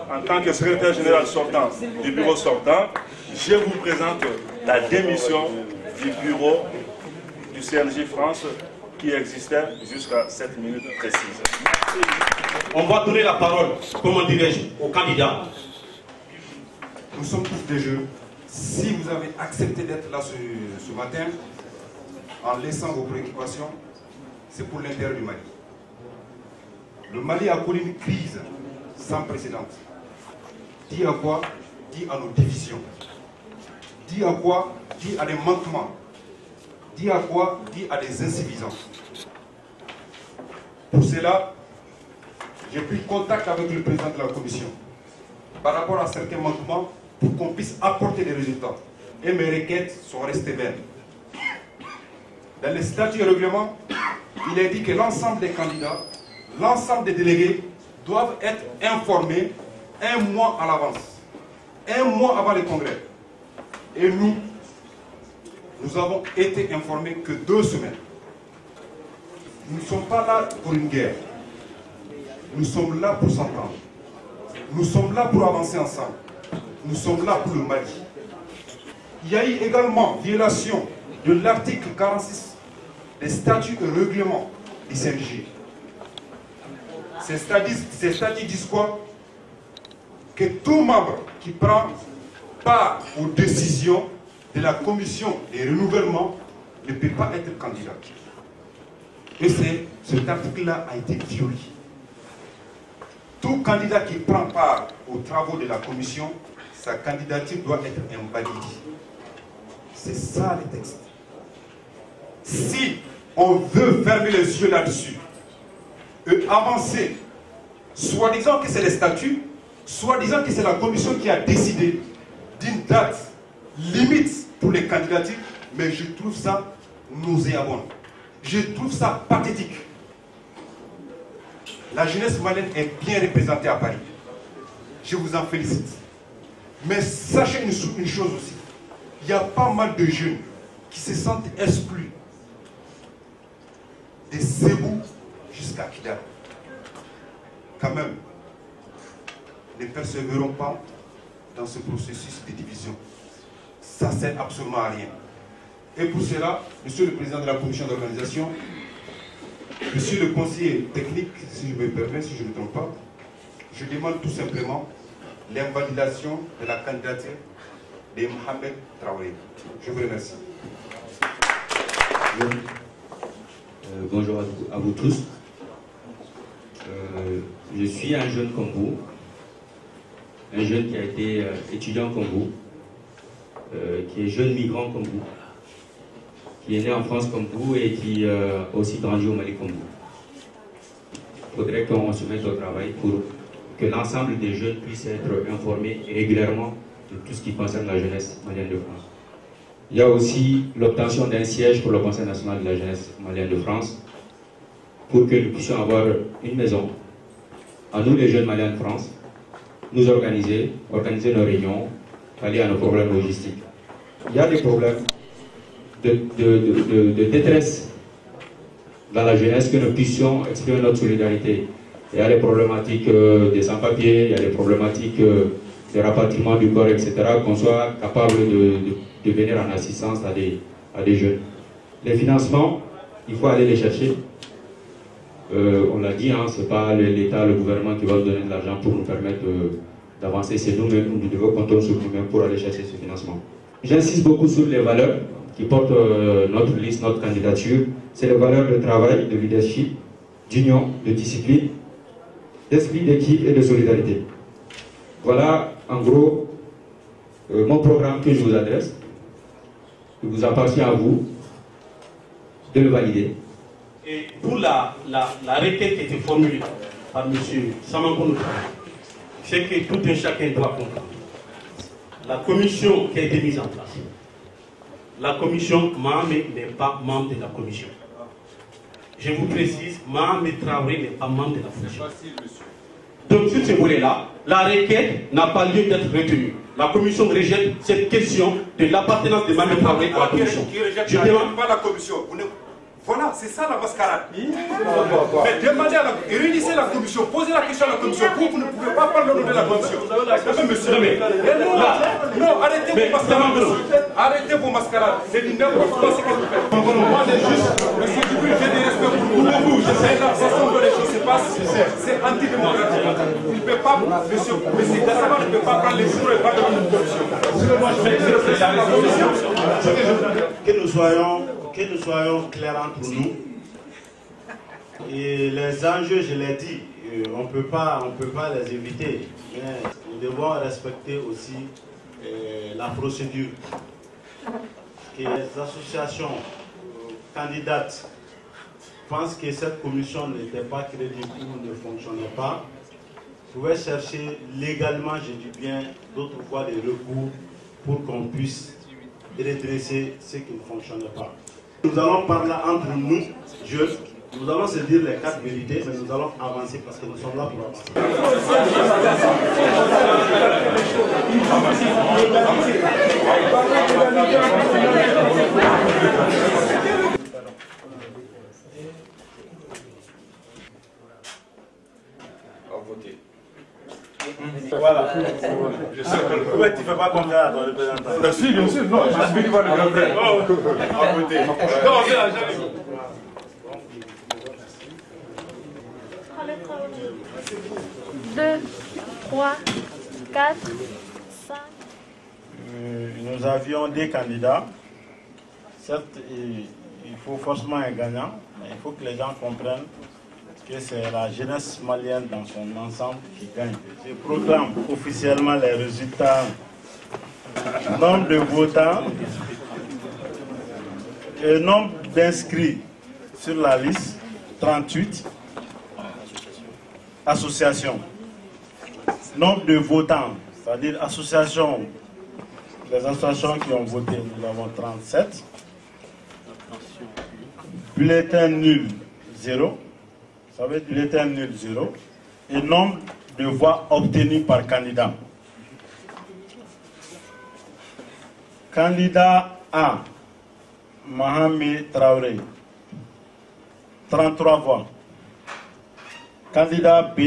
En tant que secrétaire général sortant du bureau sortant, je vous présente la démission du bureau du CNJ France qui existait jusqu'à cette minute précise. On va donner la parole, comment dirais-je, aux candidats. Nous sommes tous des jeunes. Si vous avez accepté d'être là ce matin, en laissant vos préoccupations, c'est pour l'intérêt du Mali. Le Mali a connu une crise sans précédent. Dit à quoi? Dit à nos divisions. Dit à quoi? Dit à des manquements. Dit à quoi? Dit à des insuffisances. Pour cela, j'ai pris contact avec le président de la commission par rapport à certains manquements pour qu'on puisse apporter des résultats. Et mes requêtes sont restées vaines. Dans les statuts et règlements, il est dit que l'ensemble des candidats, l'ensemble des délégués doivent être informés un mois à l'avance, un mois avant le congrès. Et nous avons été informés que 2 semaines. Nous ne sommes pas là pour une guerre. Nous sommes là pour s'entendre. Nous sommes là pour avancer ensemble. Nous sommes là pour le Mali. Il y a eu également violation de l'article 46 des statuts et règlements du CNJ. Ces statuts disent quoi? Que tout membre qui prend part aux décisions de la commission des renouvellements ne peut pas être candidat. Et cet article-là a été violé. Tout candidat qui prend part aux travaux de la commission, sa candidature doit être invalidée. C'est ça le texte. Si on veut fermer les yeux là-dessus et avancer, soit disant que c'est les statuts, soit disant que c'est la commission qui a décidé d'une date limite pour les candidatures, mais je trouve ça nauséabond. Je trouve ça pathétique. La jeunesse malienne est bien représentée à Paris. Je vous en félicite. Mais sachez une chose aussi. Il y a pas mal de jeunes qui se sentent exclus de Sébou jusqu'à Kidal. Quand même, ne persévérons pas dans ce processus de division. Ça ne sert absolument à rien. Et pour cela, Monsieur le Président de la Commission d'organisation, Monsieur le conseiller technique, si je me permets, si je ne me trompe pas, je demande tout simplement l'invalidation de la candidature de Mohamed Traoré. Je vous remercie. Bonjour à vous tous. Je suis un jeune comme vous, un jeune qui a été étudiant comme vous, qui est jeune migrant comme vous, qui est né en France comme vous et qui a aussi grandi au Mali comme vous. Il faudrait qu'on se mette au travail pour que l'ensemble des jeunes puissent être informés régulièrement de tout ce qui concerne la jeunesse malienne de France. Il y a aussi l'obtention d'un siège pour le Conseil national de la jeunesse malienne de France pour que nous puissions avoir une maison, à nous les jeunes maliens de France, nous organiser nos réunions, pallier à nos problèmes logistiques. Il y a des problèmes de détresse dans la jeunesse que nous puissions exprimer notre solidarité. Il y a les problématiques des sans-papiers, il y a les problématiques de rapatriement du corps, etc., qu'on soit capable de venir en assistance à des jeunes. Les financements, il faut aller les chercher. On l'a dit, hein, ce n'est pas l'État, le gouvernement qui va nous donner de l'argent pour nous permettre d'avancer. C'est nous-mêmes, nous devons compter sur nous-mêmes pour aller chercher ce financement. J'insiste beaucoup sur les valeurs qui portent notre liste, notre candidature. C'est les valeurs de travail, de leadership, d'union, de discipline, d'esprit d'équipe et de solidarité. Voilà, en gros, mon programme que je vous adresse. Il vous appartient à vous de le valider. Et pour la requête qui a été formulée par M. Samankou, c'est que tout un chacun doit comprendre. La commission qui a été mise en place, la commission, Mohamed n'est pas membre de la commission. Je vous précise, Mohamed Traoré n'est pas membre de la commission. Donc sur ce volet-là, la requête n'a pas lieu d'être retenue. La commission rejette cette question de l'appartenance de Mohamed Traoré à la commission. Je ne demande pas la commission. Voilà, c'est ça la mascarade. Mais demandez à la... Réunissez la commission, posez la question à la commission. Vous ne pouvez pas parler au nom de la commission. Monsieur, non, arrêtez vos mascarades. Arrêtez vos mascarades. C'est du n'importe quoi ce que vous faites. Moi, j'ai juste, monsieur Djibril, j'ai des respects pour vous. Je sais la façon dont les choses se passent. C'est antidémocratique. Il ne peut pas, monsieur Gassama ne peut pas prendre les jours et parler de la commission. Que nous soyons clairs entre nous. Et les enjeux, je l'ai dit, on ne peut pas les éviter. Mais nous devons respecter aussi la procédure. Et les associations candidates pensent que cette commission n'était pas crédible ou ne fonctionnait pas. Vous pouvez chercher légalement, je dis bien, d'autres voies de recours pour qu'on puisse redresser ce qui ne fonctionnait pas. Nous allons parler entre nous, jeunes, nous allons se dire les 4 vérités, mais nous allons avancer parce que nous sommes là pour avancer. Voilà. Pourquoi tu ne fais pas confiance à ton représentant? Si, bien sûr, non, j'explique pas le grand frère. À voter. 2, 3, 4, 5. Nous avions des candidats. Certes, il faut forcément un gagnant, mais il faut que les gens comprennent que c'est la jeunesse malienne dans son ensemble qui gagne. Je proclame officiellement les résultats. Nombre de votants et nombre d'inscrits sur la liste, 38. Associations. Nombre de votants, c'est-à-dire associations, les associations qui ont voté, nous avons 37. Bulletin nul, 0. Ça veut dire bulletin nul, 0. Et nombre de voix obtenues par candidat. Candidat A, Mohamed Traoré, 33 voix. Candidat B,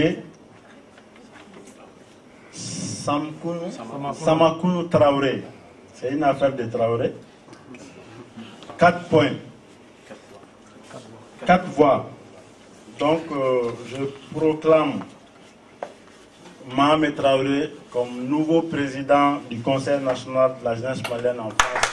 Samakounou Traoré, c'est une affaire de Traoré. 4 points. 4 voix. Donc, je proclame Mohamed Traoré comme nouveau président du Conseil national de la jeunesse malienne en France.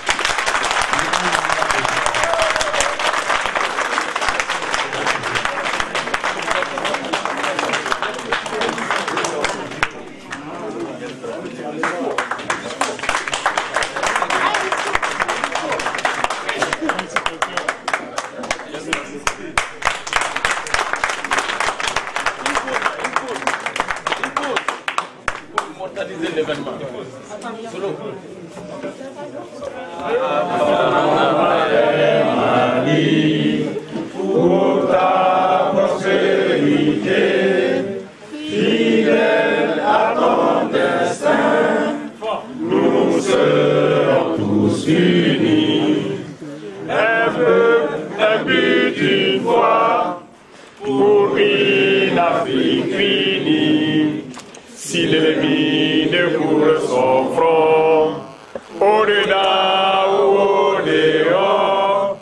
Pour ta prospérité, fidèle à ton destin, nous serons tous unis. Un but, une foi, pour une Afrique unie. Si l'ennemi ne couvre son front, au-dedans ou au-dehors,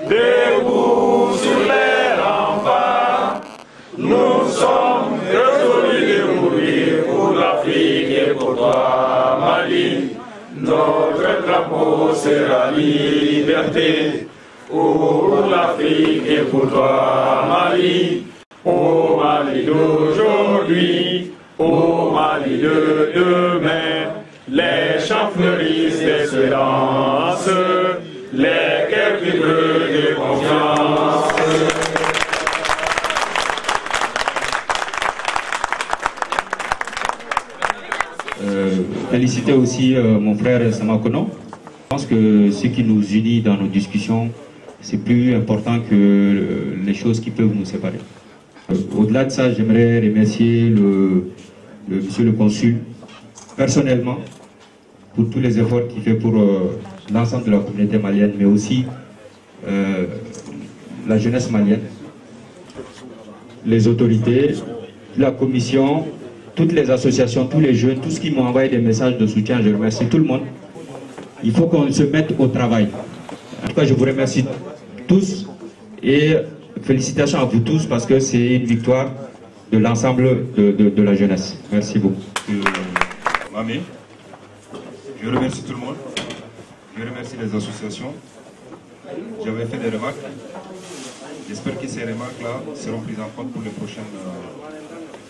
debout sur les remparts, nous sommes résolus de mourir pour l'Afrique et pour toi, Mali. Notre drapeau sera liberté pour l'Afrique et pour toi, Mali. Au Mali d'aujourd'hui, au Mali de demain, les chants fleurissent d'espérance, les cœurs vibrent de confiance. Féliciter aussi mon frère Samakounou. Je pense que ce qui nous unit dans nos discussions, c'est plus important que les choses qui peuvent nous séparer. Au-delà de ça, j'aimerais remercier monsieur le consul personnellement pour tous les efforts qu'il fait pour l'ensemble de la communauté malienne, mais aussi la jeunesse malienne, les autorités, la commission, toutes les associations, tous les jeunes, tous qui m'ont envoyé des messages de soutien, je remercie tout le monde. Il faut qu'on se mette au travail. En tout cas, je vous remercie tous et félicitations à vous tous parce que c'est une victoire de l'ensemble de la jeunesse. Merci beaucoup. Mami, je remercie tout le monde. Je remercie les associations. J'avais fait des remarques. J'espère que ces remarques-là seront prises en compte pour les prochaines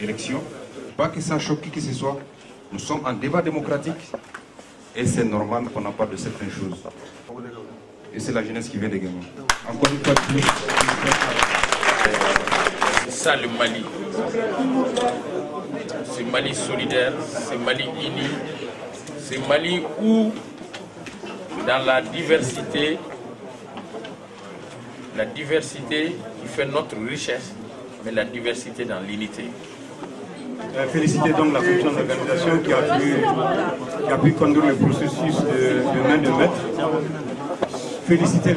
élections. Pas que ça choque qui que ce soit. Nous sommes en débat démocratique et c'est normal qu'on en parle de certaines choses. Et c'est la jeunesse qui vient de gagner. Encore une fois de plus. C'est ça le Mali. C'est Mali solidaire, c'est Mali uni, c'est Mali où dans la diversité qui fait notre richesse, mais la diversité dans l'unité. Féliciter donc la commission d'organisation qui a pu conduire le processus de main de maître. Féliciter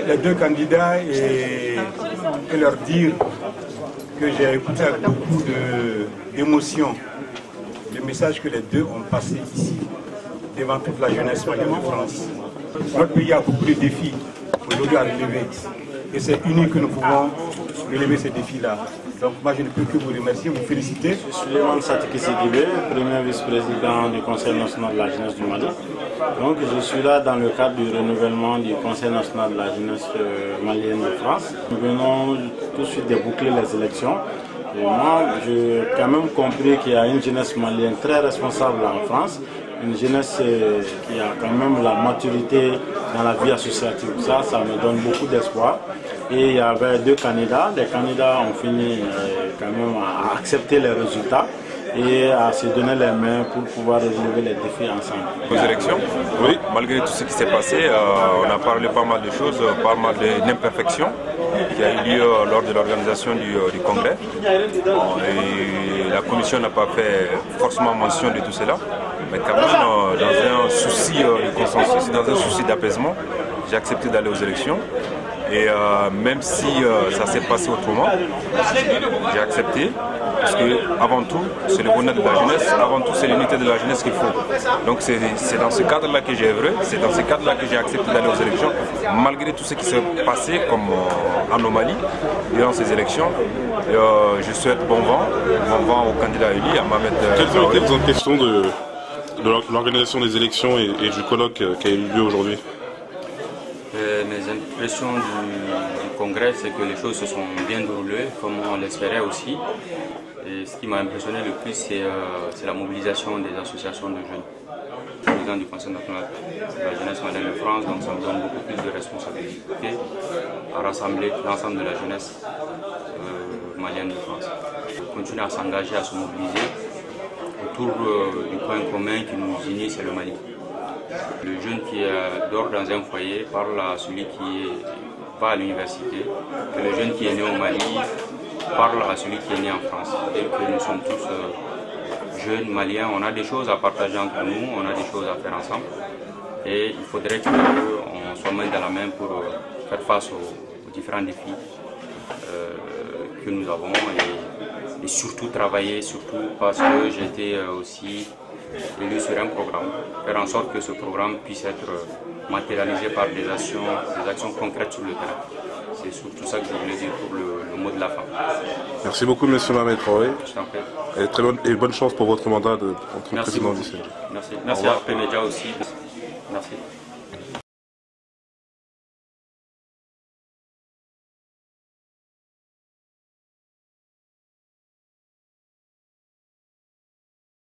les deux candidats et leur dire que j'ai écouté avec beaucoup d'émotion le message que les deux ont passé ici, devant toute la jeunesse malienne de France. Notre pays a beaucoup de défis aujourd'hui à relever. Et c'est unique que nous pouvons relever ces défis-là. Donc moi je ne peux que vous remercier, vous féliciter. Je suis Léman Satiki Sidibé, premier vice-président du Conseil national de la jeunesse du Mali. Donc je suis là dans le cadre du renouvellement du Conseil national de la jeunesse malienne de France. Nous venons tout de suite de boucler les élections. Et moi, j'ai quand même compris qu'il y a une jeunesse malienne très responsable en France, une jeunesse qui a quand même la maturité dans la vie associative. Ça me donne beaucoup d'espoir. Et il y avait deux candidats. Les candidats ont fini quand même à accepter les résultats et à se donner les mains pour pouvoir relever les défis ensemble. Aux élections, oui, malgré tout ce qui s'est passé, on a parlé pas mal de choses, pas mal d'imperfections qui a eu lieu lors de l'organisation du congrès. Et la commission n'a pas fait forcément mention de tout cela, mais quand même dans un souci de consensus, dans un souci d'apaisement, j'ai accepté d'aller aux élections. Et même si ça s'est passé autrement, j'ai accepté, parce que avant tout, c'est le bonheur de la jeunesse, avant tout, c'est l'unité de la jeunesse qu'il faut. Donc c'est dans ce cadre-là que j'ai œuvré, c'est dans ce cadre-là que j'ai accepté d'aller aux élections, malgré tout ce qui s'est passé comme anomalie durant ces élections. Je souhaite bon vent au candidat élu, à Mohamed. Quelles ont été vos questions de l'organisation des élections et du colloque qui a eu lieu aujourd'hui? Mes impressions du congrès, c'est que les choses se sont bien déroulées, comme on l'espérait aussi. Et ce qui m'a impressionné le plus, c'est la mobilisation des associations de jeunes. Président du Conseil national de la jeunesse malienne de France, donc ça me donne beaucoup plus de responsabilité à rassembler l'ensemble de la jeunesse malienne de France. Continuer à s'engager, à se mobiliser autour du point commun qui nous unit, c'est le Mali. Le jeune qui dort dans un foyer parle à celui qui va à l'université, que le jeune qui est né au Mali parle à celui qui est né en France. Et que nous sommes tous jeunes Maliens, on a des choses à partager entre nous, on a des choses à faire ensemble. Et il faudrait qu'on soit main dans la main pour faire face aux différents défis que nous avons et surtout travailler, parce que j'ai été aussi élu sur un programme, faire en sorte que ce programme puisse être matérialisé par des actions concrètes sur le terrain. C'est surtout ça que je voulais dire pour le mot de la fin. Merci beaucoup, M. Mohamed Traoré. Je t'en prie. Et bonne chance pour votre mandat en tant que président du CNJ. Merci. Merci à RP Média aussi. Merci.